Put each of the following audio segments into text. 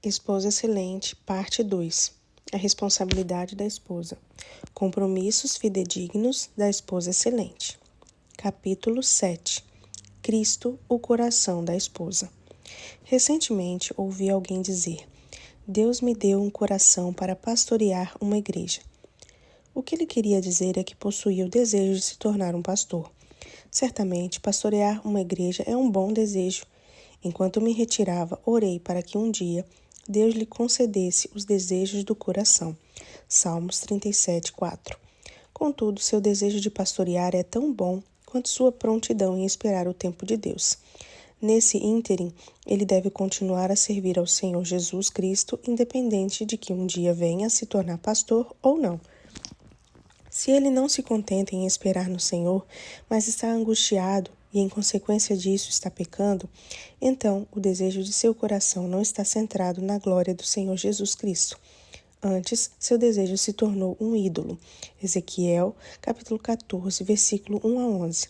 Esposa Excelente, parte 2. A responsabilidade da esposa. Compromissos fidedignos da esposa excelente. Capítulo 7. Cristo, o coração da esposa. Recentemente ouvi alguém dizer: Deus me deu um coração para pastorear uma igreja. O que ele queria dizer é que possuía o desejo de se tornar um pastor. Certamente, pastorear uma igreja é um bom desejo. Enquanto me retirava, orei para que um dia Deus lhe concedesse os desejos do coração. Salmos 37:4. Contudo, seu desejo de pastorear é tão bom quanto sua prontidão em esperar o tempo de Deus. Nesse ínterim, ele deve continuar a servir ao Senhor Jesus Cristo, independente de que um dia venha a se tornar pastor ou não. Se ele não se contenta em esperar no Senhor, mas está angustiado e, em consequência disso, está pecando, então o desejo de seu coração não está centrado na glória do Senhor Jesus Cristo. Antes, seu desejo se tornou um ídolo. Ezequiel, capítulo 14, versículo 1 a 11.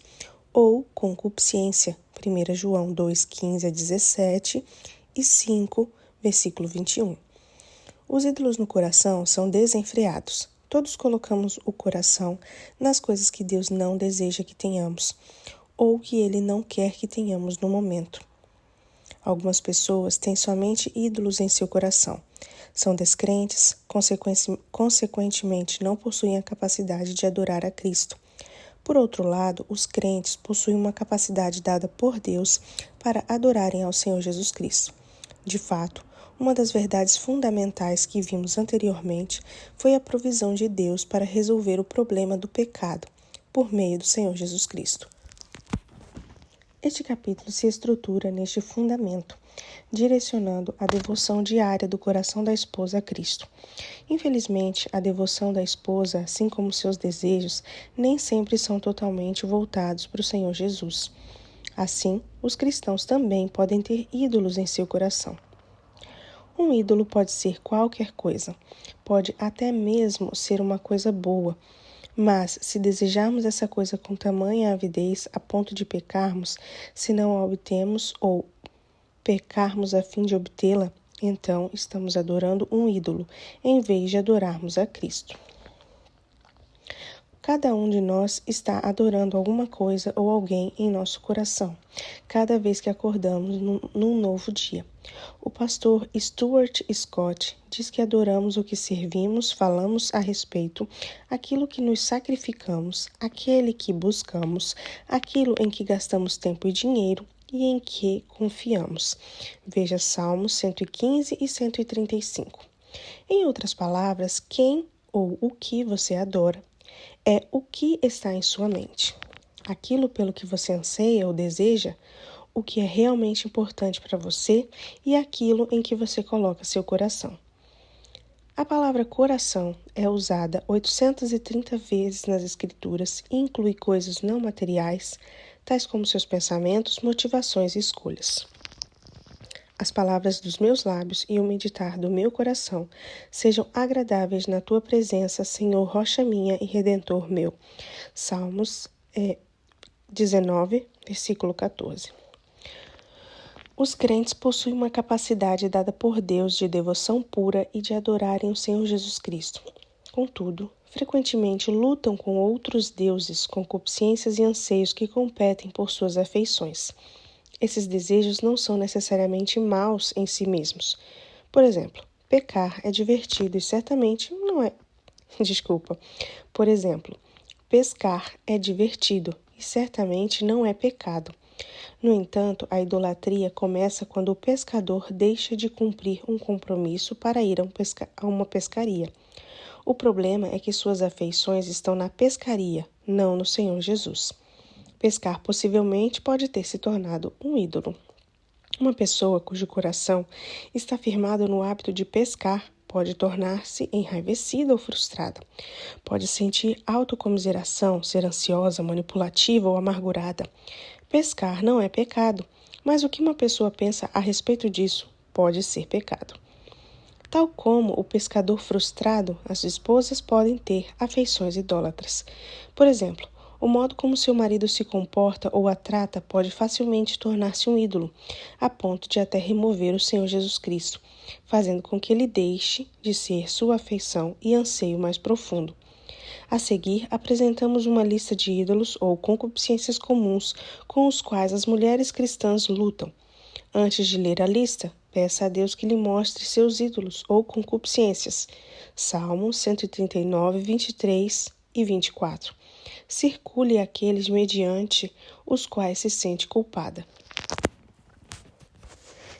Ou concupiscência, 1 João 2, 15 a 17 e 5, versículo 21. Os ídolos no coração são desenfreados. Todos colocamos o coração nas coisas que Deus não deseja que tenhamos, ou que Ele não quer que tenhamos no momento. Algumas pessoas têm somente ídolos em seu coração. São descrentes, consequentemente não possuem a capacidade de adorar a Cristo. Por outro lado, os crentes possuem uma capacidade dada por Deus para adorarem ao Senhor Jesus Cristo. De fato, uma das verdades fundamentais que vimos anteriormente foi a provisão de Deus para resolver o problema do pecado, por meio do Senhor Jesus Cristo. Este capítulo se estrutura neste fundamento, direcionando a devoção diária do coração da esposa a Cristo. Infelizmente, a devoção da esposa, assim como seus desejos, nem sempre são totalmente voltados para o Senhor Jesus. Assim, os cristãos também podem ter ídolos em seu coração. Um ídolo pode ser qualquer coisa, pode até mesmo ser uma coisa boa, mas se desejarmos essa coisa com tamanha avidez a ponto de pecarmos, se não a obtemos ou pecarmos a fim de obtê-la, então estamos adorando um ídolo, em vez de adorarmos a Cristo. Cada um de nós está adorando alguma coisa ou alguém em nosso coração, cada vez que acordamos num novo dia. O pastor Stuart Scott diz que adoramos o que servimos, falamos a respeito, aquilo que nos sacrificamos, aquele que buscamos, aquilo em que gastamos tempo e dinheiro e em que confiamos. Veja Salmos 115 e 135. Em outras palavras, quem ou o que você adora é o que está em sua mente. Aquilo pelo que você anseia ou deseja, o que é realmente importante para você e aquilo em que você coloca seu coração. A palavra coração é usada 830 vezes nas Escrituras e inclui coisas não materiais, tais como seus pensamentos, motivações e escolhas. As palavras dos meus lábios e o meditar do meu coração sejam agradáveis na tua presença, Senhor, rocha minha e redentor meu. Salmos 19, versículo 14. Os crentes possuem uma capacidade dada por Deus de devoção pura e de adorarem o Senhor Jesus Cristo. Contudo, frequentemente lutam com outros deuses, concupiscências e anseios que competem por suas afeições. Esses desejos não são necessariamente maus em si mesmos. Por exemplo, pecar é divertido e certamente não é... Por exemplo, pescar é divertido e certamente não é pecado. No entanto, a idolatria começa quando o pescador deixa de cumprir um compromisso para ir a uma pescaria. O problema é que suas afeições estão na pescaria, não no Senhor Jesus. Pescar possivelmente pode ter se tornado um ídolo. Uma pessoa cujo coração está firmado no hábito de pescar pode tornar-se enraivecida ou frustrada. Pode sentir autocomiseração, ser ansiosa, manipulativa ou amargurada. Pescar não é pecado, mas o que uma pessoa pensa a respeito disso pode ser pecado. Tal como o pescador frustrado, as esposas podem ter afeições idólatras. Por exemplo, O modo como seu marido se comporta ou a trata pode facilmente tornar-se um ídolo, a ponto de até remover o Senhor Jesus Cristo, fazendo com que ele deixe de ser sua afeição e anseio mais profundo. A seguir, apresentamos uma lista de ídolos ou concupiscências comuns com os quais as mulheres cristãs lutam. Antes de ler a lista, peça a Deus que lhe mostre seus ídolos ou concupiscências. Salmo 139, 23 e 24. Circule aqueles mediante os quais se sente culpada.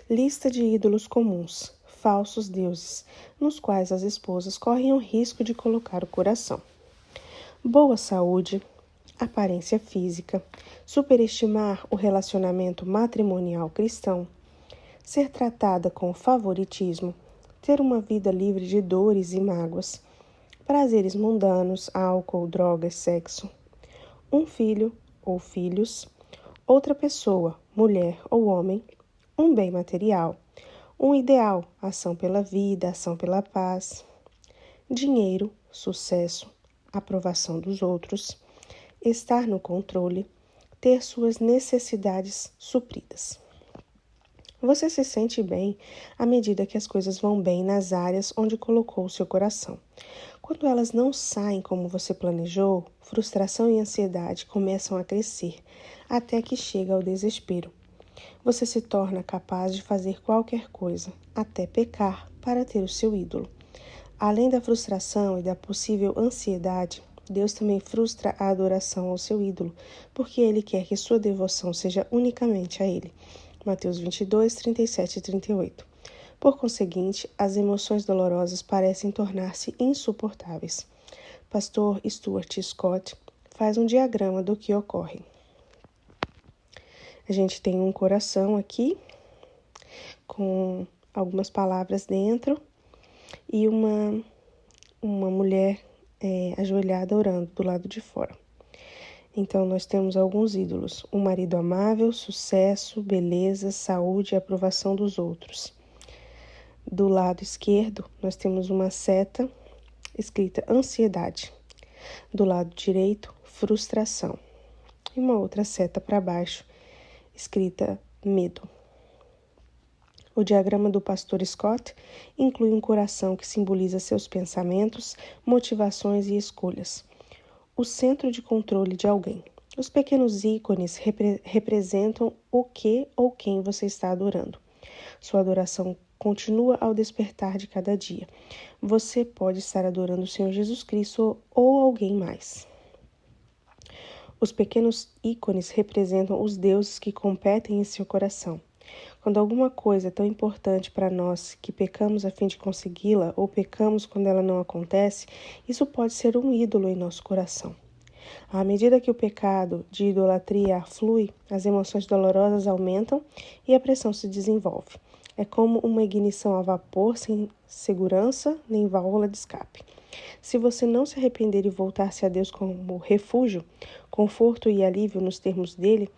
Lista de ídolos comuns, falsos deuses, nos quais as esposas correm o risco de colocar o coração. Boa saúde, aparência física, superestimar o relacionamento matrimonial cristão, ser tratada com favoritismo, ter uma vida livre de dores e mágoas, prazeres mundanos, álcool, drogas, sexo, um filho ou filhos, outra pessoa, mulher ou homem, um bem material, um ideal, ação pela vida, ação pela paz, dinheiro, sucesso, aprovação dos outros, estar no controle, ter suas necessidades supridas. Você se sente bem à medida que as coisas vão bem nas áreas onde colocou o seu coração. Quando elas não saem como você planejou, frustração e ansiedade começam a crescer, até que chega ao desespero. Você se torna capaz de fazer qualquer coisa, até pecar, para ter o seu ídolo. Além da frustração e da possível ansiedade, Deus também frustra a adoração ao seu ídolo, porque Ele quer que sua devoção seja unicamente a Ele. Mateus 22, 37 e 38. Por conseguinte, as emoções dolorosas parecem tornar-se insuportáveis. Pastor Stuart Scott faz um diagrama do que ocorre. A gente tem um coração aqui, com algumas palavras dentro, e uma mulher ajoelhada orando do lado de fora. Então, nós temos alguns ídolos: um marido amável, sucesso, beleza, saúde e aprovação dos outros. Do lado esquerdo, nós temos uma seta escrita ansiedade. Do lado direito, frustração. E uma outra seta para baixo, escrita medo. O diagrama do pastor Scott inclui um coração que simboliza seus pensamentos, motivações e escolhas. O centro de controle de alguém. Os pequenos ícones representam o que ou quem você está adorando. Sua adoração continua ao despertar de cada dia. Você pode estar adorando o Senhor Jesus Cristo ou alguém mais. Os pequenos ícones representam os deuses que competem em seu coração. Quando alguma coisa é tão importante para nós que pecamos a fim de consegui-la ou pecamos quando ela não acontece, isso pode ser um ídolo em nosso coração. À medida que o pecado de idolatria flui, as emoções dolorosas aumentam e a pressão se desenvolve. É como uma ignição a vapor sem segurança nem válvula de escape. Se você não se arrepender e voltar-se a Deus como refúgio, conforto e alívio nos termos dele,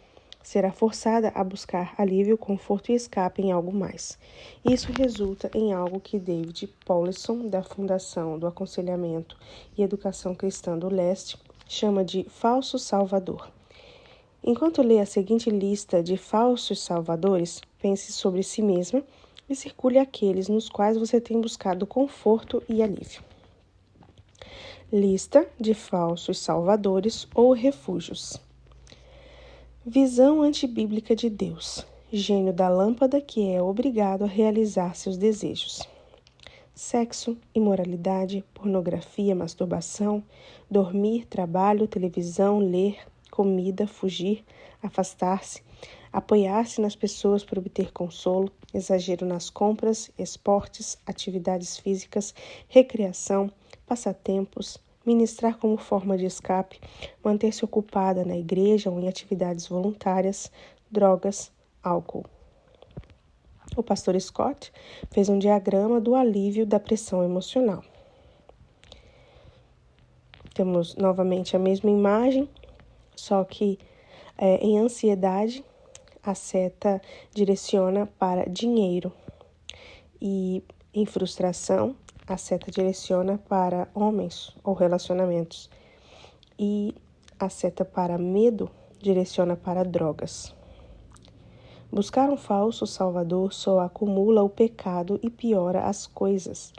será forçada a buscar alívio, conforto e escape em algo mais. Isso resulta em algo que David Powlison, da Fundação do Aconselhamento e Educação Cristã do Leste, chama de falso salvador. Enquanto lê a seguinte lista de falsos salvadores, pense sobre si mesma e circule aqueles nos quais você tem buscado conforto e alívio. Lista de falsos salvadores ou refúgios. Visão antibíblica de Deus. Gênio da lâmpada que é obrigado a realizar seus desejos. Sexo, imoralidade, pornografia, masturbação, dormir, trabalho, televisão, ler, comida, fugir, afastar-se, apoiar-se nas pessoas para obter consolo, exagero nas compras, esportes, atividades físicas, recreação, passatempos, ministrar como forma de escape, manter-se ocupada na igreja ou em atividades voluntárias, drogas, álcool. O pastor Scott fez um diagrama do alívio da pressão emocional. Temos novamente a mesma imagem, só que em ansiedade a seta direciona para dinheiro e em frustração a seta direciona para homens ou relacionamentos. E A seta para medo direciona para drogas. Buscar um falso salvador só acumula o pecado e piora as coisas.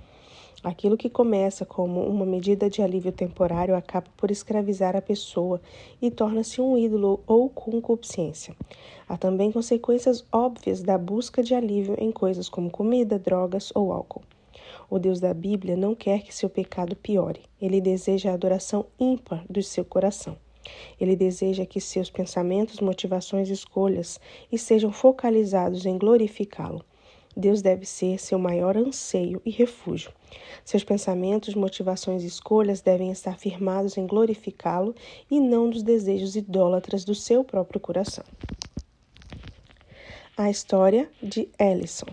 Aquilo que começa como uma medida de alívio temporário acaba por escravizar a pessoa e torna-se um ídolo ou concupiscência. Há também consequências óbvias da busca de alívio em coisas como comida, drogas ou álcool. O Deus da Bíblia não quer que seu pecado piore. Ele deseja a adoração ímpar do seu coração. Ele deseja que seus pensamentos, motivações e escolhas estejam focalizados em glorificá-lo. Deus deve ser seu maior anseio e refúgio. Seus pensamentos, motivações e escolhas devem estar firmados em glorificá-lo e não nos desejos idólatras do seu próprio coração. A história de Ellison.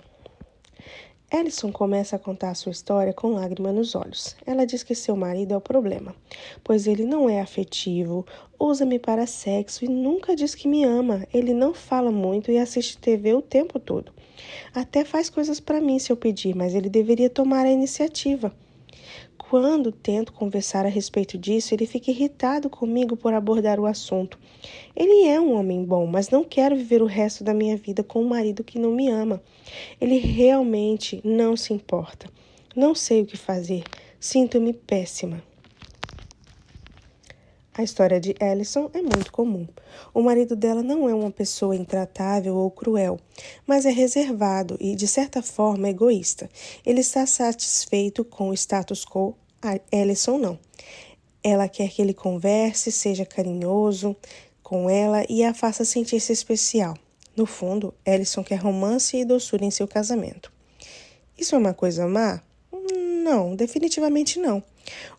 Ellison começa a contar sua história com lágrima nos olhos. Ela diz que seu marido é o problema, pois ele não é afetivo, usa-me para sexo e nunca diz que me ama. Ele não fala muito e assiste TV o tempo todo. Até faz coisas para mim se eu pedir, mas ele deveria tomar a iniciativa. Quando tento conversar a respeito disso, ele fica irritado comigo por abordar o assunto. Ele é um homem bom, mas não quero viver o resto da minha vida com um marido que não me ama. Ele realmente não se importa. Não sei o que fazer. Sinto-me péssima. A história de Ellison é muito comum. O marido dela não é uma pessoa intratável ou cruel, mas é reservado e, de certa forma, egoísta. Ele está satisfeito com o status quo, a Ellison não. Ela quer que ele converse, seja carinhoso com ela e a faça sentir-se especial. No fundo, Ellison quer romance e doçura em seu casamento. Isso é uma coisa má? Não, definitivamente não.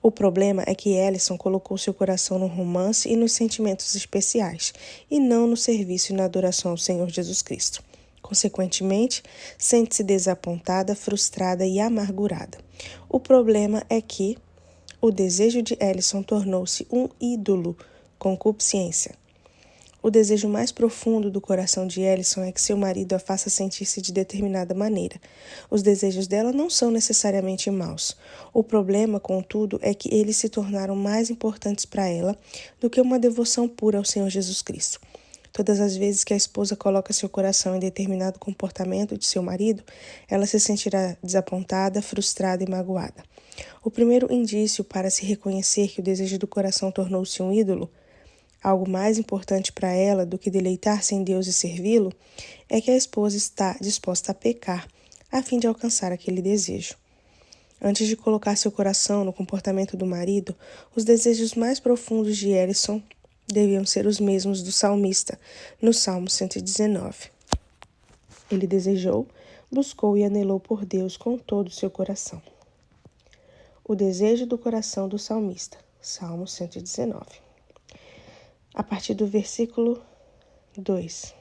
O problema é que Ellison colocou seu coração no romance e nos sentimentos especiais, e não no serviço e na adoração ao Senhor Jesus Cristo. Consequentemente, sente-se desapontada, frustrada e amargurada. O problema é que o desejo de Ellison tornou-se um ídolo, concupiscência. O desejo mais profundo do coração de Ellison é que seu marido a faça sentir-se de determinada maneira. Os desejos dela não são necessariamente maus. O problema, contudo, é que eles se tornaram mais importantes para ela do que uma devoção pura ao Senhor Jesus Cristo. Todas as vezes que a esposa coloca seu coração em determinado comportamento de seu marido, ela se sentirá desapontada, frustrada e magoada. O primeiro indício para se reconhecer que o desejo do coração tornou-se um ídolo, algo mais importante para ela do que deleitar-se em Deus e servi-lo, é que a esposa está disposta a pecar a fim de alcançar aquele desejo. Antes de colocar seu coração no comportamento do marido, os desejos mais profundos de Ellison deviam ser os mesmos do salmista, no Salmo 119. Ele desejou, buscou e anelou por Deus com todo o seu coração. O desejo do coração do salmista, Salmo 119. A partir do versículo 2.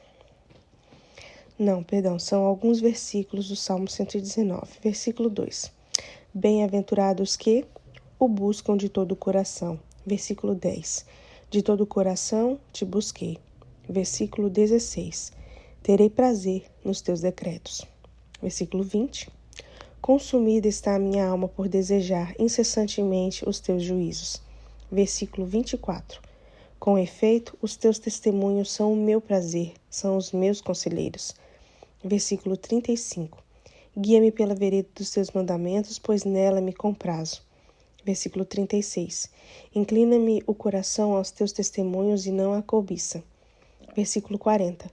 São alguns versículos do Salmo 119. Versículo 2. Bem-aventurados que o buscam de todo o coração. Versículo 10. De todo o coração te busquei. Versículo 16. Terei prazer nos teus decretos. Versículo 20. Consumida está a minha alma por desejar incessantemente os teus juízos. Versículo 24. Com efeito, os teus testemunhos são o meu prazer, são os meus conselheiros. Versículo 35. Guia-me pela vereda dos teus mandamentos, pois nela me comprazo. Versículo 36. Inclina-me o coração aos teus testemunhos e não à cobiça. Versículo 40.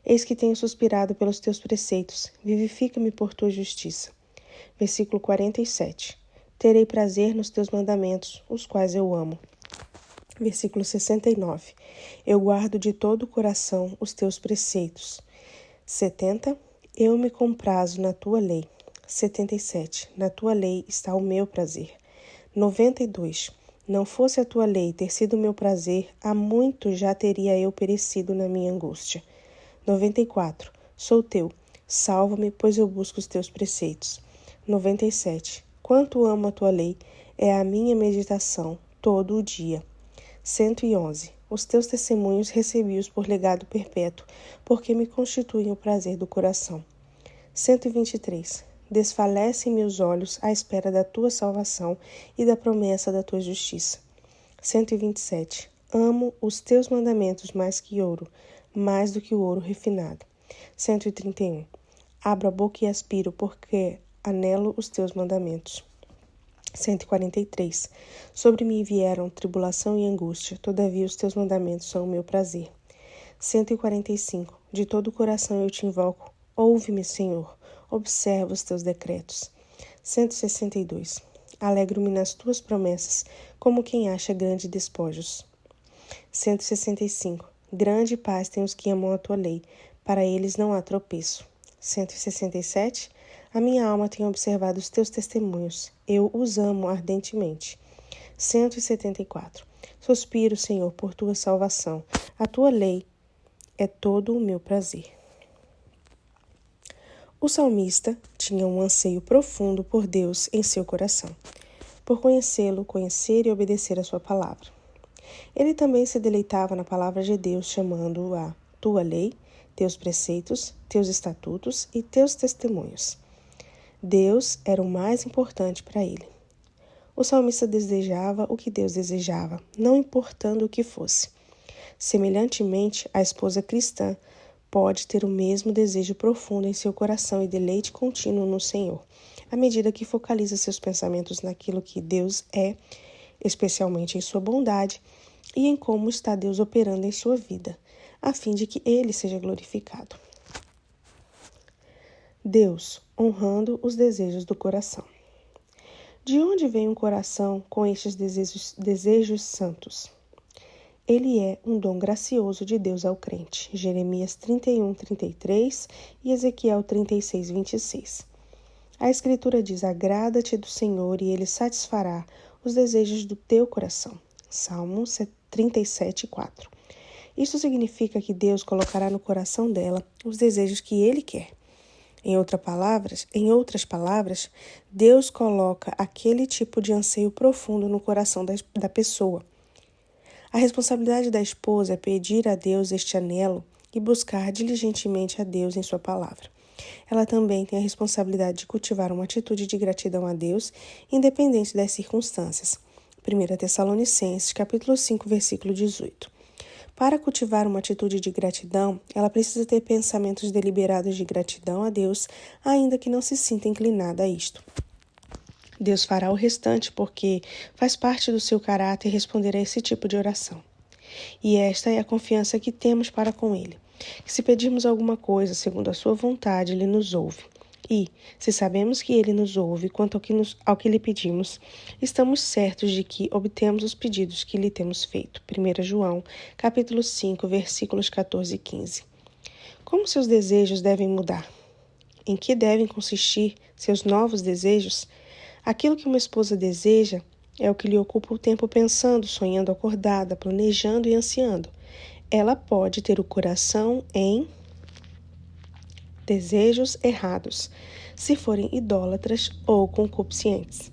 Eis que tenho suspirado pelos teus preceitos, vivifica-me por tua justiça. Versículo 47. Terei prazer nos teus mandamentos, os quais eu amo. Versículo 69. Eu guardo de todo o coração os teus preceitos. 70. Eu me comprazo na tua lei. 77. Na tua lei está o meu prazer. 92. Não fosse a tua lei ter sido o meu prazer, há muito já teria eu perecido na minha angústia. 94. Sou teu. Salva-me, pois eu busco os teus preceitos. 97. Quanto amo a tua lei, é a minha meditação todo o dia. 111. Os teus testemunhos recebi-os por legado perpétuo, porque me constituem o prazer do coração. 123. Desfalecem-me os olhos à espera da tua salvação e da promessa da tua justiça. 127. Amo os teus mandamentos mais que ouro, mais do que o ouro refinado. 131. Abro a boca e aspiro, porque anelo os teus mandamentos. 143. Sobre mim vieram tribulação e angústia, todavia os teus mandamentos são o meu prazer. 145. De todo o coração eu te invoco. Ouve-me, Senhor. Observa os teus decretos. 162. Alegro-me nas tuas promessas, como quem acha grandes despojos. 165. Grande paz tem os que amam a tua lei. Para eles não há tropeço. 167. A minha alma tem observado os teus testemunhos. Eu os amo ardentemente. 174. Suspiro, Senhor, por tua salvação. A tua lei é todo o meu prazer. O salmista tinha um anseio profundo por Deus em seu coração, por conhecê-lo, conhecer e obedecer a sua palavra. Ele também se deleitava na palavra de Deus, chamando-o a tua lei, teus preceitos, teus estatutos e teus testemunhos. Deus era o mais importante para ele. O salmista desejava o que Deus desejava, não importando o que fosse. Semelhantemente, a esposa cristã pode ter o mesmo desejo profundo em seu coração e deleite contínuo no Senhor, à medida que focaliza seus pensamentos naquilo que Deus é, especialmente em sua bondade, e em como está Deus operando em sua vida, a fim de que Ele seja glorificado. Deus, honrando os desejos do coração. De onde vem um coração com estes desejos santos? Ele é um dom gracioso de Deus ao crente. Jeremias 31, 33 e Ezequiel 36, 26. A Escritura diz: agrada-te do Senhor e Ele satisfará os desejos do teu coração. Salmo 37, 4. Isso significa que Deus colocará no coração dela os desejos que Ele quer. Em outras palavras, Deus coloca aquele tipo de anseio profundo no coração da pessoa. A responsabilidade da esposa é pedir a Deus este anelo e buscar diligentemente a Deus em sua palavra. Ela também tem a responsabilidade de cultivar uma atitude de gratidão a Deus, independente das circunstâncias. 1 Tessalonicenses, capítulo 5, versículo 18. Para cultivar uma atitude de gratidão, ela precisa ter pensamentos deliberados de gratidão a Deus, ainda que não se sinta inclinada a isto. Deus fará o restante porque faz parte do seu caráter responder a esse tipo de oração. E esta é a confiança que temos para com Ele, que se pedirmos alguma coisa segundo a sua vontade, Ele nos ouve. E, se sabemos que Ele nos ouve quanto ao que lhe pedimos, estamos certos de que obtemos os pedidos que lhe temos feito. 1 João, capítulo 5, versículos 14 e 15. Como seus desejos devem mudar? Em que devem consistir seus novos desejos? Aquilo que uma esposa deseja é o que lhe ocupa o tempo pensando, sonhando acordada, planejando e ansiando. Ela pode ter o coração em desejos errados, se forem idólatras ou concupiscentes.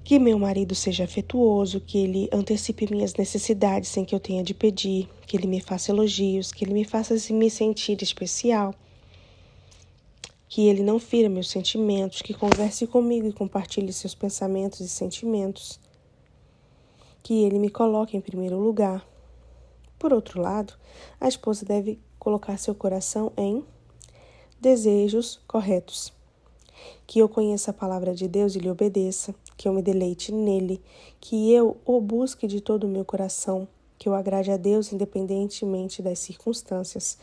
Que meu marido seja afetuoso, que ele antecipe minhas necessidades sem que eu tenha de pedir, que ele me faça elogios, que ele me faça me sentir especial, que ele não fira meus sentimentos, que converse comigo e compartilhe seus pensamentos e sentimentos, que ele me coloque em primeiro lugar. Por outro lado, a esposa deve colocar seu coração em desejos corretos. Que eu conheça a palavra de Deus e lhe obedeça, que eu me deleite nele, que eu o busque de todo o meu coração, que eu agrade a Deus independentemente das circunstâncias,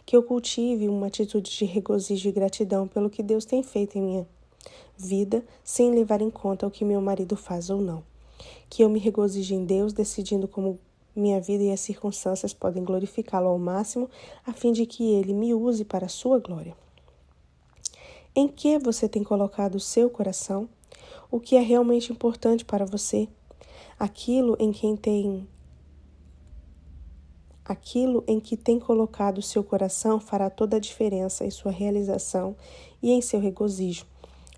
que eu cultive uma atitude de regozijo e gratidão pelo que Deus tem feito em minha vida, sem levar em conta o que meu marido faz ou não. Que eu me regozije em Deus, decidindo como minha vida e as circunstâncias podem glorificá-lo ao máximo, a fim de que ele me use para a sua glória. Em que você tem colocado o seu coração? O que é realmente importante para você? Aquilo em que tem colocado o seu coração fará toda a diferença em sua realização e em seu regozijo.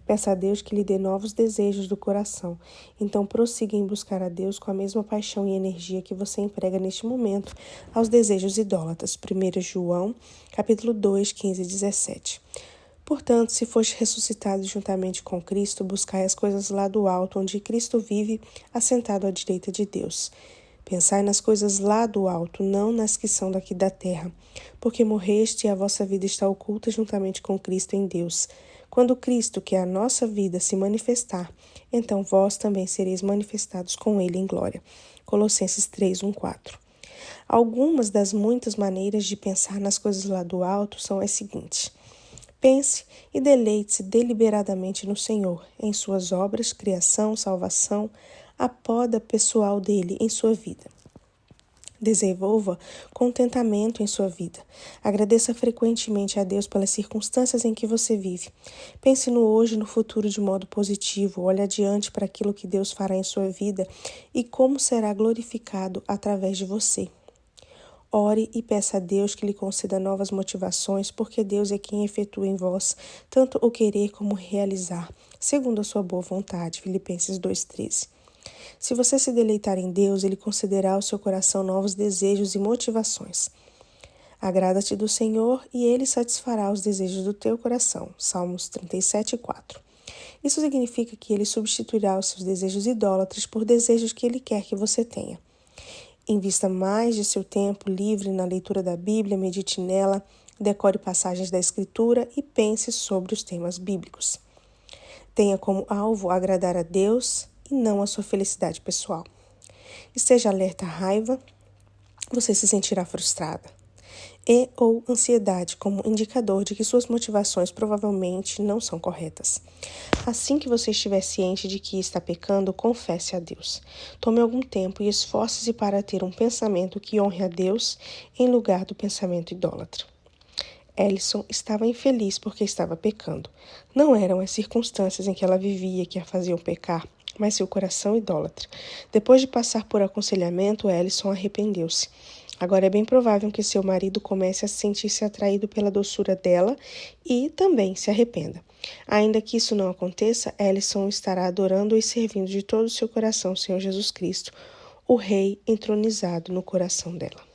Peça a Deus que lhe dê novos desejos do coração. Então prossiga em buscar a Deus com a mesma paixão e energia que você emprega neste momento aos desejos idólatras. 1 João, capítulo 2, 15 e 17. Portanto, se foste ressuscitado juntamente com Cristo, buscai as coisas lá do alto, onde Cristo vive, assentado à direita de Deus. Pensai nas coisas lá do alto, não nas que são daqui da terra, porque morreste e a vossa vida está oculta juntamente com Cristo em Deus. Quando Cristo, que é a nossa vida, se manifestar, então vós também sereis manifestados com ele em glória. Colossenses 3, 1, 4. Algumas das muitas maneiras de pensar nas coisas lá do alto são as seguintes. Pense e deleite-se deliberadamente no Senhor, em suas obras, criação, salvação, a poda pessoal dele em sua vida. Desenvolva contentamento em sua vida. Agradeça frequentemente a Deus pelas circunstâncias em que você vive. Pense no hoje e no futuro de modo positivo. Olhe adiante para aquilo que Deus fará em sua vida e como será glorificado através de você. Ore e peça a Deus que lhe conceda novas motivações, porque Deus é quem efetua em vós tanto o querer como o realizar, segundo a sua boa vontade. Filipenses 2,13. Se você se deleitar em Deus, Ele concederá ao seu coração novos desejos e motivações. Agrada-te do Senhor e Ele satisfará os desejos do teu coração. Salmos 37,4. Isso significa que Ele substituirá os seus desejos idólatras por desejos que Ele quer que você tenha. Invista mais de seu tempo livre na leitura da Bíblia, medite nela, decore passagens da Escritura e pense sobre os temas bíblicos. Tenha como alvo agradar a Deus e não a sua felicidade pessoal. Esteja alerta à raiva, você se sentirá frustrada. Ou ansiedade como indicador de que suas motivações provavelmente não são corretas. Assim que você estiver ciente de que está pecando, confesse a Deus. Tome algum tempo e esforce-se para ter um pensamento que honre a Deus em lugar do pensamento idólatra. Ellison estava infeliz porque estava pecando. Não eram as circunstâncias em que ela vivia que a faziam pecar, mas seu coração idólatra. Depois de passar por aconselhamento, Ellison arrependeu-se. Agora é bem provável que seu marido comece a sentir-se atraído pela doçura dela e também se arrependa. Ainda que isso não aconteça, Ellison estará adorando e servindo de todo o seu coração o Senhor Jesus Cristo, o Rei entronizado no coração dela.